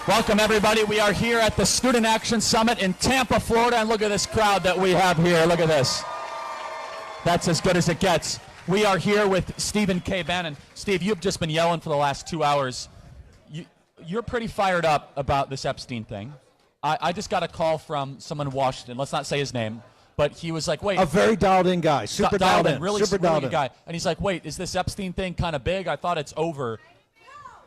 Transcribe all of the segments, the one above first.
Welcome, everybody. We are here at the Student Action Summit in Tampa, Florida, and look at this crowd that we have here. Look at this. That's as good as it gets. We are here with Stephen K. Bannon. Steve, you've just been yelling for the last 2 hours. You're pretty fired up about this Epstein thing. I just got a call from someone in Washington. Let's not say his name, but he was like, wait. A very dialed-in guy. Super dialed in. Really, super really good guy. And he's like, wait, is this Epstein thing kind of big? I thought it's over.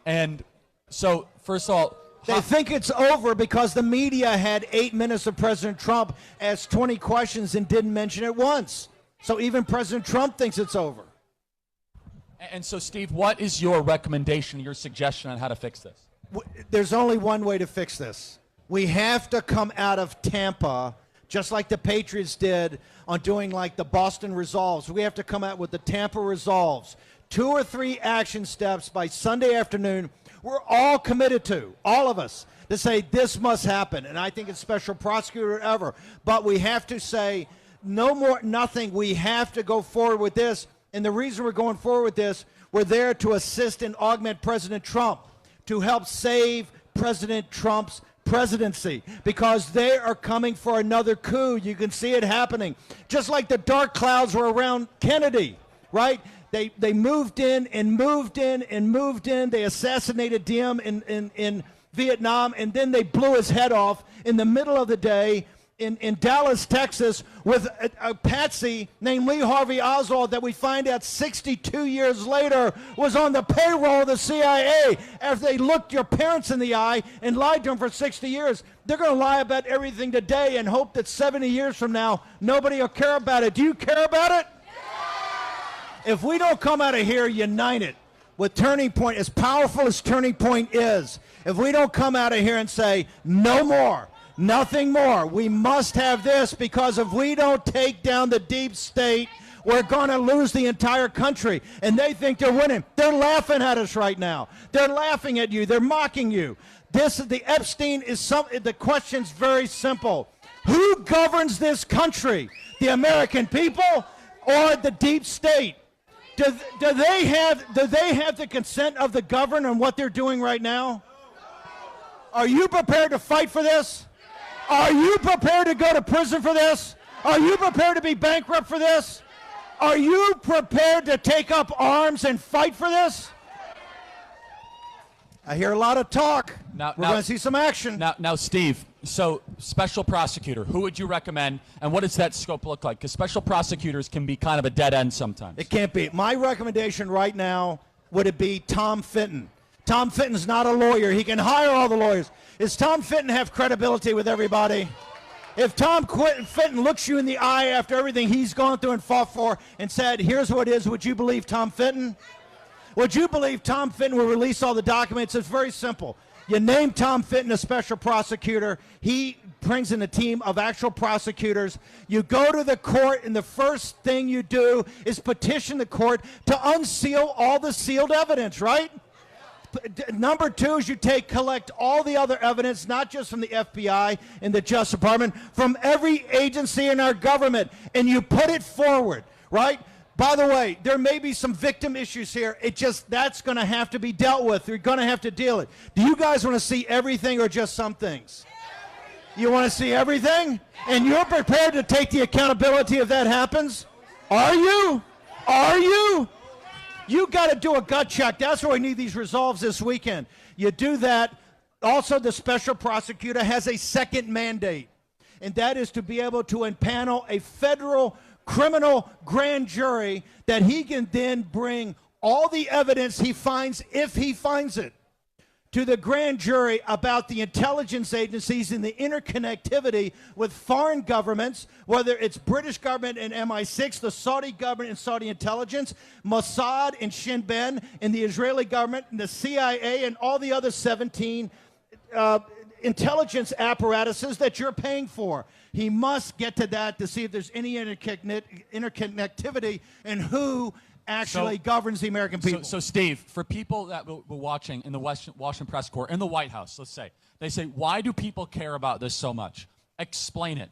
And so, first of all, they think it's over because the media had 8 minutes of President Trump asked 20 questions and didn't mention it once. So even President Trump thinks it's over. And so, Steve, what is your recommendation, your suggestion on how to fix this? There's only one way to fix this. We have to come out of Tampa, just like the Patriots did on doing like the Boston Resolves. We have to come out with the Tampa Resolves. 2 or 3 action steps by Sunday afternoon. We're all committed to, all of us, to say this must happen. And I think it's special prosecutor ever. But we have to say no more, nothing. We have to go forward with this. And the reason we're going forward with this, we're there to assist and augment President Trump, to help save President Trump's presidency, because they are coming for another coup. You can see it happening. Just like the dark clouds were around Kennedy, right? They moved in and moved in and moved in. They assassinated Diem in Vietnam, and then they blew his head off in the middle of the day in Dallas, Texas, with a patsy named Lee Harvey Oswald that we find out 62 years later was on the payroll of the CIA after they looked your parents in the eye and lied to them for 60 years. They're going to lie about everything today and hope that 70 years from now, nobody will care about it. Do you care about it? If we don't come out of here united with Turning Point, as powerful as Turning Point is, if we don't come out of here and say, no more, nothing more, we must have this, because if we don't take down the deep state, we're going to lose the entire country. And they think they're winning. They're laughing at us right now. They're laughing at you. They're mocking you. The Epstein is the question's very simple. Who governs this country? The American people or the deep state? Do they have the consent of the governed on what they're doing right now? Are you prepared to fight for this? Are you prepared to go to prison for this? Are you prepared to be bankrupt for this? Are you prepared to take up arms and fight for this? I hear a lot of talk. We're going to see some action. Now, Steve, so special prosecutor, who would you recommend, and what does that scope look like? Because special prosecutors can be kind of a dead end sometimes. It can't be. My recommendation right now would it be Tom Fitton. Tom Fitton's not a lawyer. He can hire all the lawyers. Does Tom Fitton have credibility with everybody? If Tom Fitton looks you in the eye after everything he's gone through and fought for and said, here's what it is, would you believe Tom Fitton? Would you believe Tom Fitton will release all the documents? It's very simple. You name Tom Fitton a special prosecutor. He brings in a team of actual prosecutors. You go to the court, and the first thing you do is petition the court to unseal all the sealed evidence, right? Number 2 is you collect all the other evidence, not just from the FBI and the Justice Department, from every agency in our government, and you put it forward, right? By the way, there may be some victim issues here. That's going to have to be dealt with. You're going to have to deal it. Do you guys want to see everything or just some things? You want to see everything? And you're prepared to take the accountability if that happens? Are you? Are you? You got to do a gut check. That's why we need these resolves this weekend. You do that. Also, the special prosecutor has a second mandate, and that is to be able to impanel a federal criminal grand jury that he can then bring all the evidence he finds, if he finds it, to the grand jury about the intelligence agencies and the interconnectivity with foreign governments, whether it's British government and MI6, the Saudi government and Saudi intelligence, Mossad and Shin Bet, and the Israeli government and the CIA and all the other 17 intelligence apparatuses that you're paying for. He must get to that to see if there's any interconnectivity and who actually governs the American people. So Steve, for people that were watching in the Washington Press Corps, in the White House, let's say, they say, why do people care about this so much? Explain it.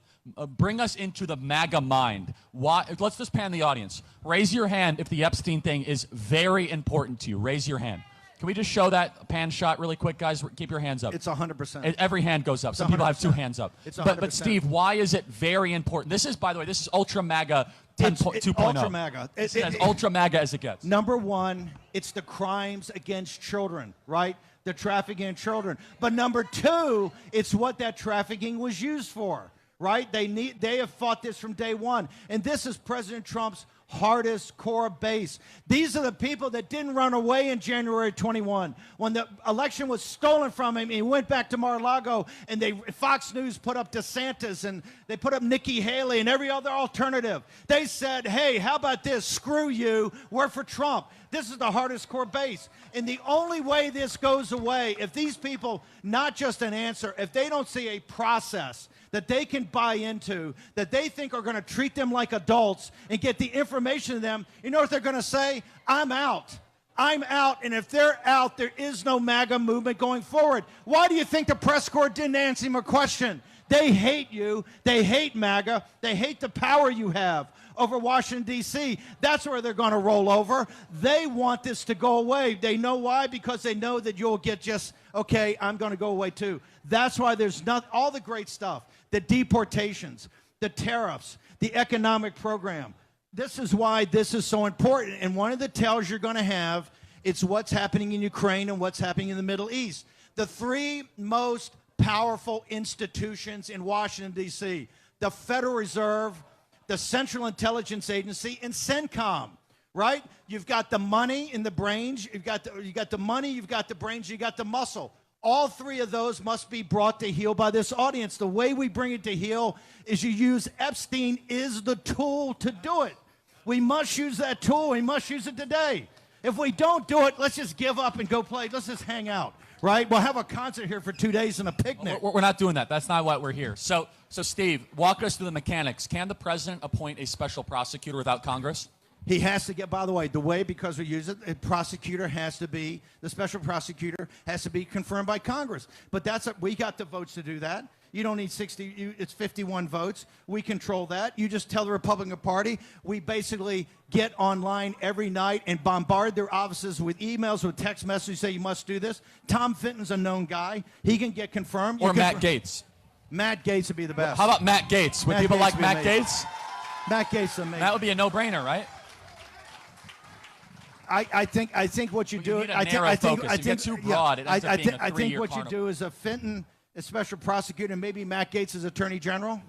Bring us into the MAGA mind. Why? Let's just pan the audience. Raise your hand if the Epstein thing is very important to you. Raise your hand. Can we just show that pan shot really quick, guys? Keep your hands up. It's 100%. Every hand goes up. Some people have 2 hands up. It's 100%. But Steve, why is it very important? This is, by the way, this is Ultra MAGA 2.0. Ultra MAGA. It's as Ultra MAGA as it gets. Number one, it's the crimes against children, right? The trafficking in children. But number two, it's what that trafficking was used for, right? They have fought this from day one. And this is President Trump's hardest core base. These are the people that didn't run away in January 21 when the election was stolen from him. He went back to Mar-a-Lago, and Fox News put up DeSantis, and they put up Nikki Haley and every other alternative. They said, hey, how about this? Screw you. We're for Trump. This is the hardest core base. And the only way this goes away, if these people, not just an answer, if they don't see a process that they can buy into, that they think are going to treat them like adults and get the information to them, you know what they're going to say? I'm out. I'm out. And if they're out, there is no MAGA movement going forward. Why do you think the press corps didn't answer him a question? They hate you. They hate MAGA. They hate the power you have over Washington, D.C. That's where they're going to roll over. They want this to go away. They know why? Because they know that you'll get just, okay, I'm going to go away too. That's why there's not all the great stuff, the deportations, the tariffs, the economic program. This is why this is so important. And one of the tells you're going to have, it's what's happening in Ukraine and what's happening in the Middle East. The three most powerful institutions in Washington, D.C., the Federal Reserve, the Central Intelligence Agency, and CENTCOM, right? You've got the money in the brains, you've got the money, you've got the brains, you've got the muscle. All three of those must be brought to heel by this audience. The way we bring it to heel is you use Epstein is the tool to do it. We must use that tool. We must use it today. If we don't do it, let's just give up and go play. Let's just hang out, right? We'll have a concert here for 2 days and a picnic. We're not doing that. That's not why we're here. So Steve, walk us through the mechanics. Can the president appoint a special prosecutor without Congress? He has to get, by the way, because we use it, the special prosecutor has to be confirmed by Congress. But we got the votes to do that. You don't need 60, it's 51 votes. We control that. You just tell the Republican Party, we basically get online every night and bombard their offices with emails, with text messages, say you must do this. Tom Fenton's a known guy. He can get confirmed. Or Matt Gaetz. Matt Gaetz would be the best. How about Matt Gaetz? Would people like Matt Gaetz? Matt Gaetz is amazing. That would be a no-brainer, right? I think what you do. I think too broad. I think what you do is a Fenton as special prosecutor, and maybe Matt Gaetz as Attorney General.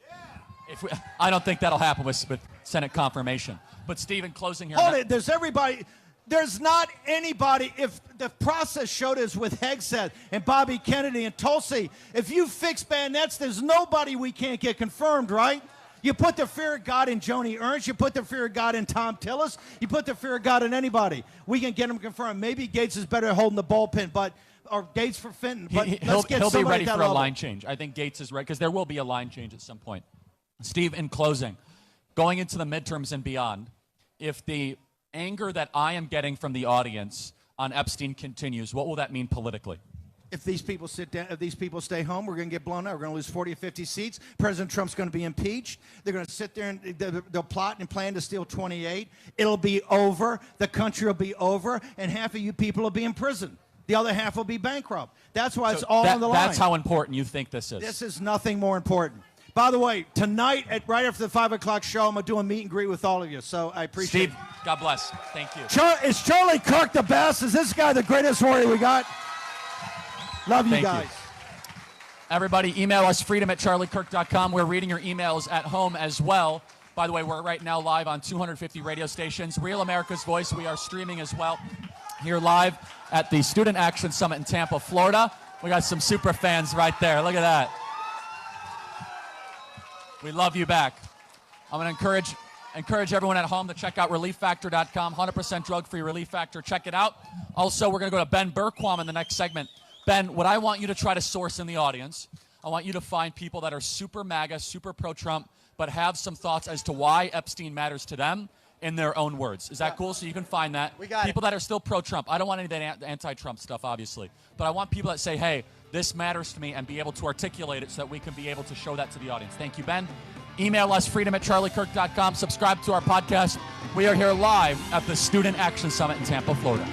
Yeah. I don't think that'll happen with Senate confirmation. But Steve, in closing here. Hold it. There's everybody. There's not anybody. If the process showed us with Hegseth and Bobby Kennedy and Tulsi, if you fix bayonets, there's nobody we can't get confirmed, right? You put the fear of God in Joni Ernst. You put the fear of God in Tom Tillis. You put the fear of God in anybody. We can get them confirmed. Maybe Gaetz is better at holding the bullpen, or Gaetz for Fenton. But he'll be ready for a line change. I think Gaetz is right, because there will be a line change at some point. Steve, in closing, going into the midterms and beyond, if the anger that I am getting from the audience on Epstein continues, what will that mean politically? If these people stay home, we're going to get blown out. We're going to lose 40 or 50 seats. President Trump's going to be impeached. They're going to sit there and they'll plot and plan to steal 28. It'll be over. The country will be over, and half of you people will be in prison. The other half will be bankrupt. That's why it's all on the line. That's how important you think this is. This is nothing more important. By the way, tonight, right after the 5 o'clock show, I'm going to do a meet and greet with all of you. So I appreciate it. Steve, God bless. Thank you. Is Charlie Kirk the best? Is this guy the greatest warrior we got? Love you guys. Everybody, email us, freedom@charliekirk.com. We're reading your emails at home as well. By the way, we're right now live on 250 radio stations. Real America's Voice, we are streaming as well. Here live at the Student Action Summit in Tampa, Florida. We got some super fans right there. Look at that. We love you back. I'm going to encourage everyone at home to check out ReliefFactor.com. 100% drug-free Relief Factor. Check it out. Also, we're going to go to Ben Berquam in the next segment. Ben, what I want you to try to source in the audience, I want you to find people that are super MAGA, super pro-Trump, but have some thoughts as to why Epstein matters to them in their own words. Is that cool? So you can find that. We got people that are still pro-Trump. I don't want any of that anti-Trump stuff, obviously. But I want people that say, hey, this matters to me, and be able to articulate it so that we can be able to show that to the audience. Thank you, Ben. Email us, freedom@charliekirk.com. Subscribe to our podcast. We are here live at the Student Action Summit in Tampa, Florida.